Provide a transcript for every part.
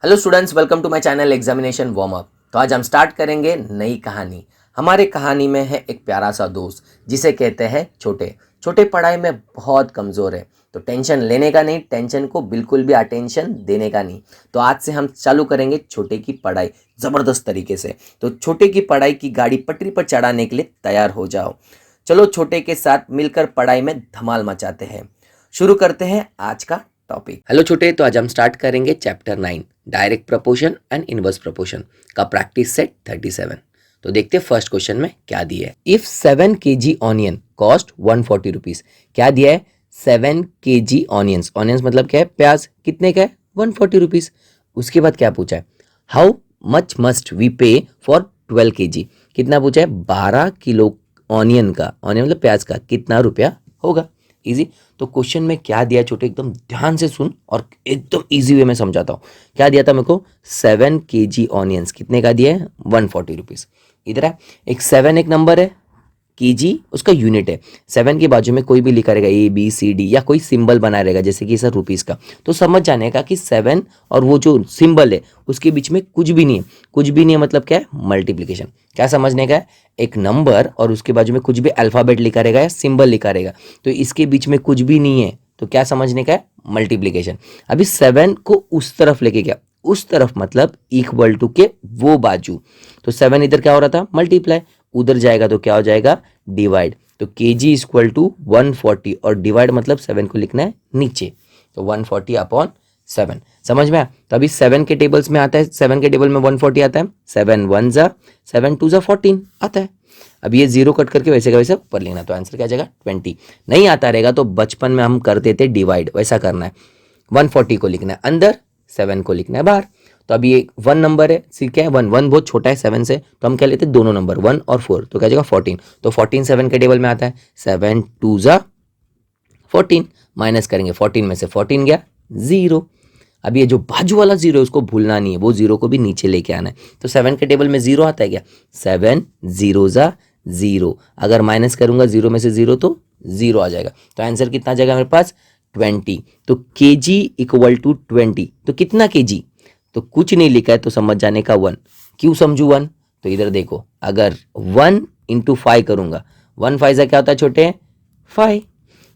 Hello students, welcome to my channel examination warm up. तो आज हम स्टार्ट करेंगे नई कहानी। हमारे कहानी में है एक प्यारा सा दोस्त जिसे कहते हैं छोटे। छोटे पढ़ाई में बहुत कमज़ोर है, तो टेंशन लेने का नहीं, टेंशन को बिल्कुल भी अटेंशन देने का नहीं। तो आज से हम चालू करेंगे छोटे की पढ़ाई ज़बरदस्त तरीके से। तो छोटे की पढ़ाई की गाड़ी पटरी पर चढ़ाने के लिए तैयार हो जाओ। चलो छोटे के साथ मिलकर पढ़ाई में धमाल मचाते हैं। शुरू करते हैं आज का टॉपिक। हेलो छोटे, तो आज हम स्टार्ट करेंगे chapter 9 direct proportion and inverse proportion का प्रैक्टिस सेट 37। तो देखते हैं फर्स्ट क्वेश्चन में क्या दिया है। If 7 kg onion cost 140 rupees. क्या दिया है? 7 kg ऑनियंस। ऑनियंस मतलब क्या है? प्याज। कितने का है? 140 रुपीज। उसके बाद क्या पूछा है? How much must we pay for 12 kg। कितना पूछा है? 12 किलो ऑनियन का, ऑनियन मतलब प्याज का, कितना रुपया होगा। इजी। तो क्वेश्चन में क्या दिया छोटे, एकदम ध्यान से सुन और एकदम इजी वे में समझाता हूँ। क्या दिया था मेरे को? 7 kg ऑनियंस। कितने का दिया है? 140 रुपीज। इधर है एक 7, एक नंबर है, केजी उसका यूनिट है। 7 के बाजू में कोई भी लिखा रहेगा ABCD या कोई सिंबल बना रहेगा जैसे कि सर रुपीस का, तो समझ जाने का कि 7 और वो जो सिंबल है उसके बीच में कुछ भी नहीं है। कुछ भी नहीं है मतलब क्या है? मल्टीप्लिकेशन। क्या समझने का है? एक नंबर और उसके बाजू में कुछ भी अल्फाबेट लिखा रहेगा या सिंबल लिखा रहेगा, तो इसके बीच में कुछ भी नहीं है, तो क्या समझने का है? मल्टीप्लिकेशन। अभी 7 को उस तरफ लेके गया, उस तरफ मतलब इक्वल टू के वो बाजू, तो 7 इधर क्या हो रहा था? मल्टीप्लाई। उधर जाएगा तो क्या हो जाएगा? डिवाइड। तो kg इक्वल टू 140 और डिवाइड मतलब 7 को लिखना है नीचे, तो 140 अपॉन 7। समझ में आया? तो अभी 7 के टेबल्स में आता है, 7 के टेबल में 140 आता है, 7 1 जा 7 2 जा 14 आता है। अब ये जीरो कट करके वैसे का वैसे ऊपर लेना, तो आंसर क्या जाएगा? 20। नहीं आता रहेगा तो बचपन में हम करते थे डिवाइड, वैसा करना है। 140 को लिखना है अंदर, 7 को लिखना है बाहर। तो अभी ये 1 नंबर है, ठीक है, 1 1 बहुत छोटा है 7 से, तो हम क्या लेते हैं? दोनों नंबर 1 और 4, तो क्या जाएगा? 14। तो 14 7 के टेबल में आता है, 7 2 जा 14, माइनस करेंगे 14 में से 14 गया 0। अब ये जो बाजू वाला 0 है उसको भूलना नहीं है, वो 0 को भी नीचे लेके आना है। तो 7 के टेबल में 0 आता है क्या? 7 0 जा 0, अगर माइनस करूंगा 0 में से 0 तो 0 आ जाएगा। तो आंसर कितना आ जाएगा मेरे पास? 20। तो kg इक्वल टू 20। तो कितना kg? तो कुछ नहीं लिखा है तो समझ जाने का 1। क्यों समझू 1? तो इधर देखो, अगर 1 इंटू 5 करूंगा, 1 5 क्या होता है छोटे? 5।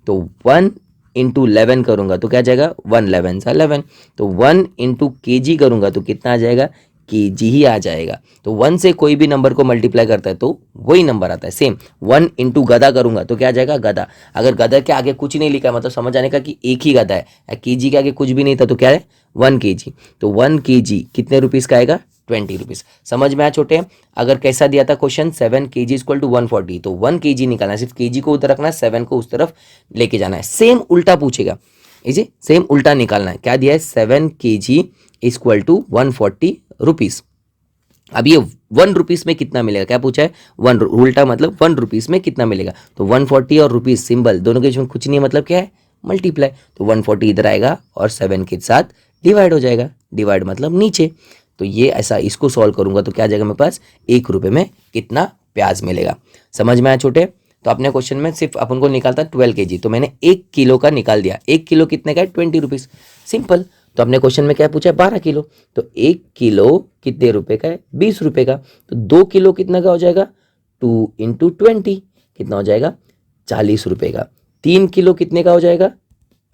तो 1 इंटू 11 करूंगा तो क्या जाएगा? 1 11 सा 11। तो 1 इंटू kg करूंगा तो कितना आ जाएगा? kg ही आ जाएगा। तो 1 से कोई भी नंबर को मल्टीप्लाई करता है तो वही नंबर आता है। सेम 1 इंटू गधा करूंगा तो क्या आ जाएगा? गधा। अगर गधा के आगे कुछ नहीं लिखा है मतलब समझ आने का कि एक ही गधा है। kg के आगे कुछ भी नहीं था तो क्या है? 1 kg। तो 1 kg कितने रुपीस का आएगा? 20 रुपीज। समझ में आया छोटे? अगर कैसा दिया था क्वेश्चन? 7 kg इक्वल टू 140, तो 1 kg निकालना है, सिर्फ kg को उधर रखना है, 7 को उस तरफ लेके जाना है। सेम उल्टा पूछेगा, इजी, सेम उल्टा निकालना है। क्या दिया है? 7 kg इक्वल टू 140 रुपीज। अब ये 1 रुपीस में कितना मिलेगा? क्या पूछा है? 1 उल्टा मतलब 1 रुपीस में कितना मिलेगा? तो 140 और रुपीस सिंबल दोनों के बीच में कुछ नहीं है मतलब क्या है? मल्टीप्लाई। तो 140 इधर आएगा और 7 के साथ डिवाइड हो जाएगा, डिवाइड मतलब नीचे। तो ये ऐसा इसको सॉल्व करूंगा तो क्या जाएगा मेरे पास? 1 रुपये में कितना प्याज मिलेगा। समझ में आया छोटे? तो अपने क्वेश्चन में सिर्फ अपन को निकालता 12 kg, तो मैंने 1 किलो का निकाल दिया। 1 किलो कितने का है? 20 रुपीज। सिंपल। तो अपने क्वेश्चन में क्या पूछा है? 12 किलो। तो 1 किलो कितने रुपए का है? 20 रुपए का। तो 2 किलो कितना का हो जाएगा? 2 इंटू 20 कितना हो जाएगा? 40 रुपए का। 3 किलो कितने का हो जाएगा?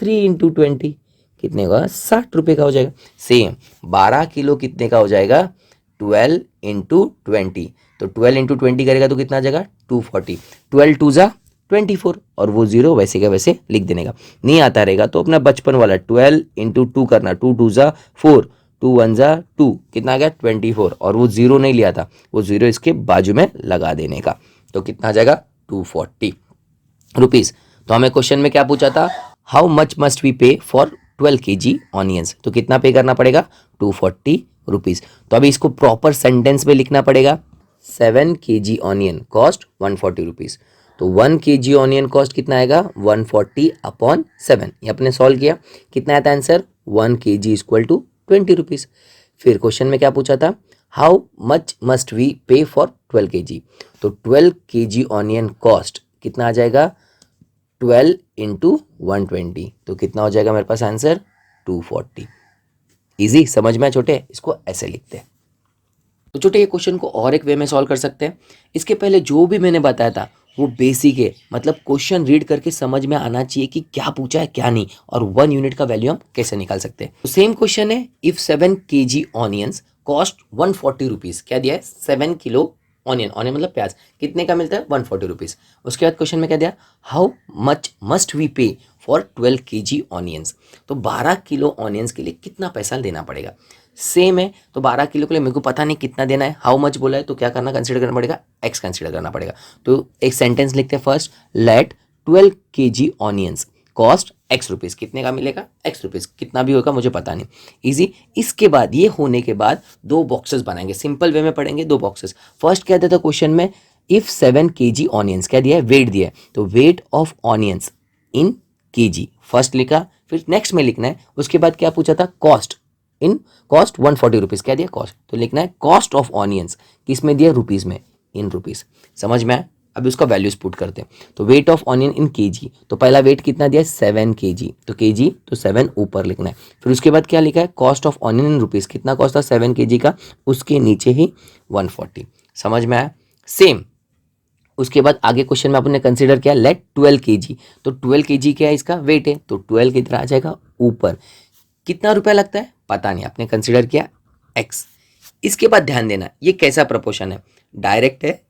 3 इंटू 20 कितने का? 60 रुपए का हो जाएगा। सेम 12 किलो कितने का हो जाएगा? 12 इंटू 20। तो 12 इंटू 20 करेगा तो कितना आ जाएगा? 240। 12 2 जा 24 और वो 0 वैसे का वैसे लिख देने का। नहीं आता रहेगा तो अपना बचपन वाला 12 इंटू 2 करना, 2 2 जा 4, 2 1 जा 2, कितना आ गया? 24। और वो 0 नहीं लिया था, वो 0 इसके बाजू में लगा देने का, तो कितना आ जाएगा? 240 रुपीज। तो हमें क्वेश्चन में क्या पूछा था? How much must we pay for 12 kg onions. तो कितना पे करना पड़ेगा? 240 रुपीज। तो अभी इसको प्रॉपर सेंटेंस में लिखना पड़ेगा। 7 kg ऑनियन कॉस्ट 140 रुपीज। तो 1 kg ऑनियन कॉस्ट कितना आएगा? 140 अपॉन 7। ये अपने सॉल्व किया, कितना आता है answer? 1 kg equal to 20 rupees. फिर क्वेश्चन में क्या पूछा था? How much must we pay for 12 kg। तो 12 kg ऑनियन कॉस्ट कितना आ जाएगा? 12 इंटू 120, तो कितना हो जाएगा मेरे पास आंसर? 240। इजी, समझ में आया छोटे? इसको ऐसे लिखते हैं। तो छोटे ये क्वेश्चन को और एक वे में सॉल्व कर सकते हैं। इसके पहले जो भी मैंने बताया था वो बेसिक है, मतलब क्वेश्चन रीड करके समझ में आना चाहिए कि क्या पूछा है क्या नहीं, और 1 यूनिट का वैल्यू हम कैसे निकाल सकते हैं। तो सेम क्वेश्चन है, if 7 kg onions cost 140 rupees. क्या दिया है? 7 किलो ऑनियन, ऑनियन मतलब प्याज, कितने का मिलता है? 140 रुपीज। उसके बाद क्वेश्चन में क्या दिया? How much must we pay for 12 kg onions. तो 12 किलो ऑनियंस के लिए कितना पैसा देना पड़ेगा? सेम है, तो 12 किलो के लिए मेरे को पता नहीं कितना देना है, हाउ मच बोला है, तो क्या करना, कंसिडर करना पड़ेगा, एक्स कंसिडर करना पड़ेगा। तो एक सेंटेंस लिखते हैं first, let 12 kg onions cost x rupees. कितने का मिलेगा? X rupees. कितना भी होगा मुझे पता नहीं, इजी। इसके बाद ये होने के बाद दो बॉक्सेस बनाएंगे, सिंपल वे में पढ़ेंगे दो बॉक्सेस। फर्स्ट क्या देता क्वेश्चन में, इफ 7 kg ऑनियंस, क्या दिया है? वेट दिया है, तो weight of onions in KG first लिखा, फिर नेक्स्ट में लिखना है। उसके बाद क्या पूछा था? Cost in, cost 140 rupees. क्या दिया? कॉस्ट, तो लिखना है कॉस्ट ऑफ ऑनियंस, किस में दिया? रुपीज में, इन रुपीज। समझ में आया? अब उसका वैल्यूज पुट करते हैं। तो wait of onion in KG, तो पहला वेट कितना दिया? 7 kg, तो केजी तो 7 ऊपर लिखना है। फिर उसके बाद क्या लिखा है? Cost of onion in rupees, कितना कॉस्ट था 7 kg का, उसके नीचे ही 140। समझ में आया? सेम उसके बाद आगे क्वेश्चन में आपने कंसीडर किया, लेट 12 kg, तो 12 kg क्या है? इसका वेट है, तो 12 किधर आ जाएगा? ऊपर। कितना रुपया लगता है पता नहीं, आपने कंसीडर किया एक्स। इसके बाद ध्यान देना ये कैसा प्रपोर्शन है, डायरेक्ट है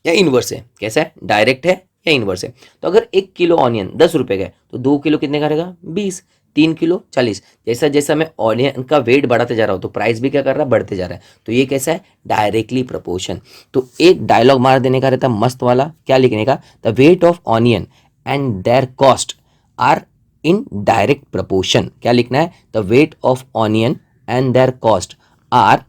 या इनवर्स है? कैसा है? डायरेक्ट है या इनवर्स है? तो अगर 1 किलो ऑनियन 10 रुपए का है, तो 2 किलो कितने का रहेगा? 20, 3 किलो 40। जैसा जैसा मैं ऑनियन का वेट बढ़ाते जा रहा हूँ तो प्राइस भी क्या कर रहा है? बढ़ते जा रहा है। तो ये कैसा है? Directly proportion. तो एक डायलॉग मार देने का रहता है मस्त वाला, क्या लिखने का? The weight of onion and their cost are in direct proportion. क्या लिखना है? The weight of onion and their cost are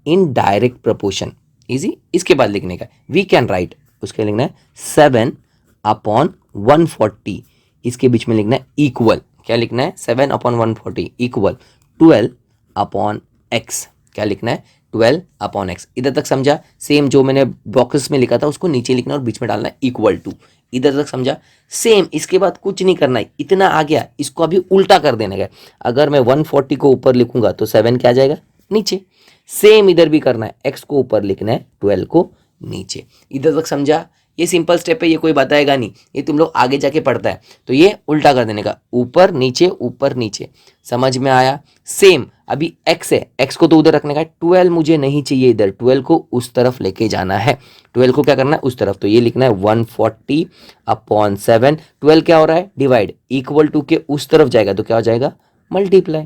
in direct proportion. Easy. इसके बाद लिखने का वी कैन राइट, उसके लिखना है 7/140, इसके बीच में लिखना है इक्वल। क्या लिखना है? 7/140 इक्वल 12/x। क्या लिखना है? 12/x। इधर तक समझा? सेम जो मैंने बॉक्सेस में लिखा था उसको नीचे लिखना और बीच में डालना है इक्वल टू। इधर तक समझा? सेम। इसके बाद कुछ नहीं करना है, इतना आ गया, इसको अभी उल्टा कर देने का। अगर मैं 140 को ऊपर लिखूंगा तो 7 क्या आ जाएगा? नीचे। सेम इधर भी करना है, x को ऊपर लिखना है, 12 को नीचे। इधर तक समझा? ये सिंपल स्टेप है, ये कोई बताएगा नहीं, ये तुम लोग आगे जाके पढ़ता है। तो ये उल्टा कर देने का, ऊपर नीचे ऊपर नीचे। समझ में आया? सेम। अभी x है, x को तो उधर रखने का है, 12 मुझे नहीं चाहिए इधर, 12 को उस तरफ लेके जाना है। 12 को क्या करना है? उस तरफ। तो ये लिखना है 140/7। 12 क्या हो रहा है? डिवाइड, इक्वल टू के उस तरफ जाएगा तो क्या हो जाएगा? मल्टीप्लाई।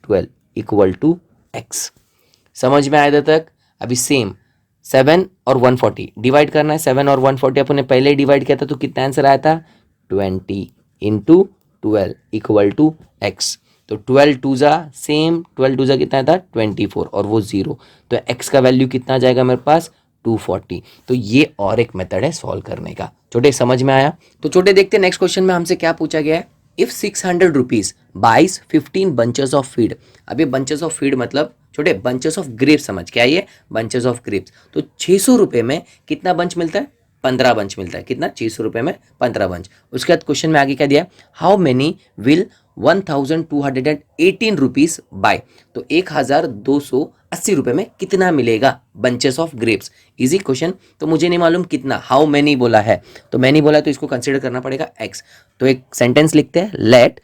12 equal to x। समझ में आया इधर तक? अभी सेम 7 और 140 डिवाइड करना है। 7 और 140 अपन ने पहले ही डिवाइड किया था, तो कितना आंसर आया था? 20 इंटू 12 इक्वल टू एक्स। तो 12 टू जा सेम, 12 टू जा कितना था? 24 और वो 0, तो x का वैल्यू कितना आ जाएगा मेरे पास? 240। तो ये और एक मेथड है सॉल्व करने का। छोटे समझ में आया? तो छोटे देखते हैं नेक्स्ट क्वेश्चन में हमसे क्या पूछा गया है। If 600 rupees buys 15 bunches of feed. अभी बंचेस ऑफ फीड मतलब छोटे बंचेस ऑफ ग्रेप्स, समझ क्या ये? Bunches of grapes. तो 600 रुपए में कितना बंच मिलता है? 15 बंच मिलता है। कितना? 600 रुपए में 15 बंच। उसके बाद क्वेश्चन में आगे क्या दिया? How many will 1218 rupees buy. तो 1280 रुपए में कितना मिलेगा bunches of grapes? Easy question. तो मुझे नहीं मालूम कितना, हाउ मेनी बोला है, तो मैनी बोला तो इसको कंसिडर करना पड़ेगा एक्स। तो एक सेंटेंस लिखते हैं, let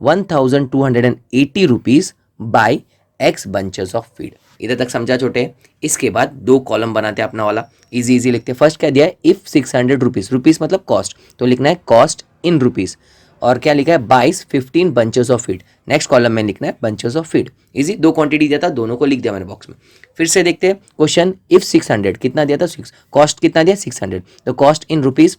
1280 rupees buy x bunches of feed. इधर तक समझा छोटे? इसके बाद दो कॉलम बनाते हैं अपना वाला, इजी इजी लिखते हैं। फर्स्ट क्या दिया है? इफ 600 रुपीज, रुपीज मतलब कॉस्ट, तो लिखना है कॉस्ट इन रुपीज। और क्या लिखा है? बाइस 15 bunches of feed. Next column में लिखना है बंचेस ऑफ फीड। इजी। दो क्वांटिटी दिया था, दोनों को लिख दिया मैंने बॉक्स में। फिर से देखते हैं क्वेश्चन, इफ 600 कितना दिया था? 6। कॉस्ट कितना दिया? 600, तो कॉस्ट इन रुपीज,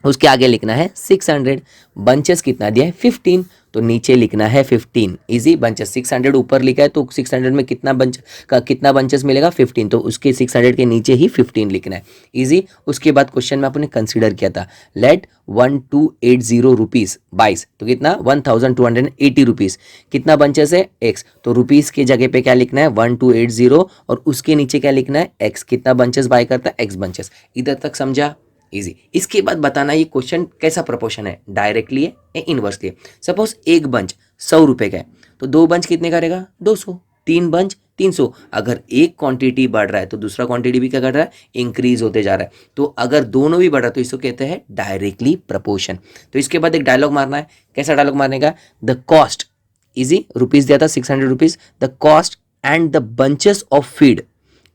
उसके आगे लिखना है 600। बंचेस कितना दिया है? 15, तो नीचे लिखना है 15। इजी। बंचेस 600 ऊपर लिखा है, तो 600 में कितना बंच का कितना बंचेस मिलेगा? 15, तो उसके 600 के नीचे ही 15 लिखना है। इजी। उसके बाद क्वेश्चन में आपने कंसीडर किया था, लेट 1280 रुपीज 22, तो कितना? 1280 रुपीज। कितना बंचेस है? एक्स, तो रुपीज के जगह पे क्या लिखना है? 1280, और उसके नीचे क्या लिखना है? एक्स। कितना बंचेस बाय करता है? X bunches. इधर तक समझा? इजी। इसके बाद बताना ये क्वेश्चन कैसा प्रपोर्शन है, डायरेक्टली है या इनवर्सली है। सपोज एक बंच 100 रुपए का है, तो 2 बंच कितने करेगा 200, 3 बंच 300। अगर एक क्वांटिटी बढ़ रहा है तो दूसरा क्वांटिटी भी क्या कर रहा है इंक्रीज होते जा रहा है। तो अगर दोनों भी बढ़ रहा है तो इसको कहते हैं डायरेक्टली प्रपोर्शन। तो इसके बाद एक डायलॉग मारना है। कैसा डायलॉग मारने का, द कॉस्ट इजी रुपीज दिया था 600 rupees, the cost and the bunches of feed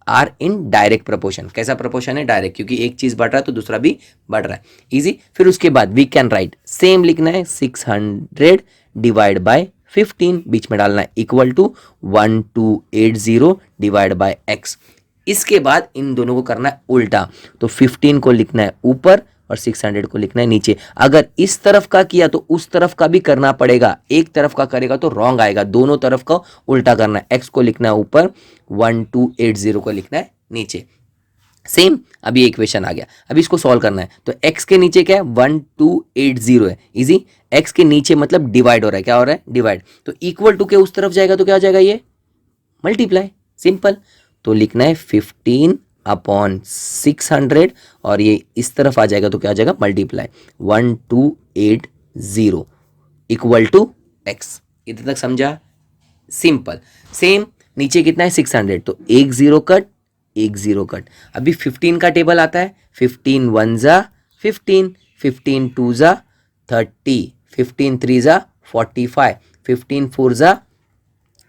are in direct proportion. कैसा प्रपोर्शन है डायरेक्ट, क्योंकि एक चीज बढ़ रहा है तो दूसरा भी बढ़ रहा है। इजी। फिर उसके बाद वी कैन राइट सेम लिखना है 600 डिवाइड बाय 15 बीच में डालना है equal to 1280 divide by x। इसके बाद इन दोनों को करना है उल्टा, तो 15 को लिखना है ऊपर और 600 को लिखना है नीचे। अगर इस तरफ का किया तो उस तरफ का भी करना पड़ेगा, एक तरफ का करेगा तो रॉन्ग आएगा, दोनों तरफ का उल्टा करना है। x को लिखना है ऊपर, 1280 को लिखना है नीचे। सेम अभी इक्वेशन आ गया, अभी इसको सॉल्व करना है। तो x के नीचे क्या है 1280 है, इजी। x के नीचे मतलब डिवाइड हो रहा है, क्या हो रहा है डिवाइड, तो इक्वल टू के उस तरफ जाएगा तो क्या हो जाएगा ये मल्टीप्लाई, सिंपल। तो लिखना है 15 अपॉन 600 और ये इस तरफ आ जाएगा तो क्या आ जाएगा मल्टीप्लाई 1280 इक्वल टू x। इधर तक समझा, सिंपल। सेम नीचे कितना है 600, तो एक जीरो कट एक जीरो कट। अभी 15 का टेबल आता है, 15 1 जा 15, 15 2 जा 30, 15 3 जा 45, 15 4 जा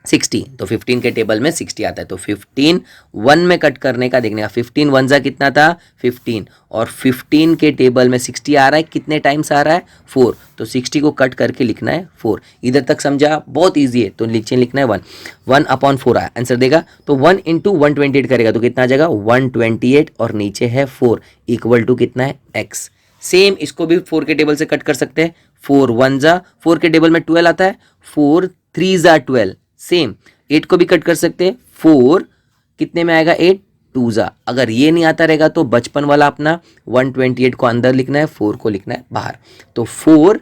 60। तो 15 के टेबल में 60 आता है, तो 15 1 में कट करने का देखने का। 15 1 जा कितना था 15, और 15 के टेबल में 60 आ रहा है, कितने टाइम्स आ रहा है 4, तो 60 को कट करके लिखना है 4। इधर तक समझा, बहुत ईजी है। तो नीचे लिखना है 1, 1 अपॉन 4 आया, आंसर देगा। तो 1 इंटू 128 करेगा तो कितना आ जाएगा 128 और नीचे है 4 इक्वल टू कितना है x। सेम इसको भी 4 के टेबल से कट कर सकते हैं। 4 1 जा 4 के टेबल में 12 आता है, 4 3 जा 12। सेम 8 को भी कट कर सकते हैं, 4 कितने में आएगा 8 2 जा। अगर ये नहीं आता रहेगा तो बचपन वाला अपना 128 को अंदर लिखना है, 4 को लिखना है बाहर। तो 4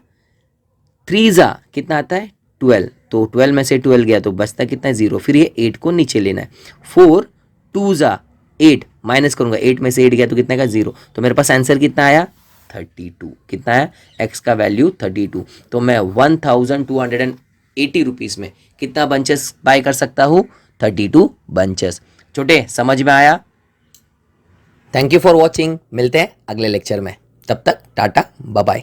3 जा कितना आता है 12, तो 12 में से 12 गया तो बचता कितना है 0। फिर ये 8 को नीचे लेना है, 4 2 जा 8 माइनस करूंगा, 8 में से 8 गया तो कितना का 0। तो मेरे पास आंसर कितना आया 32। कितना है x का वैल्यू 32। तो मैं 1280 रुपीज़ में कितना बंचेस बाय कर सकता हूँ 32 बंचेस। छोटे समझ में आया? थैंक यू फॉर वॉचिंग, मिलते हैं अगले लेक्चर में, तब तक टाटा बाय बाय।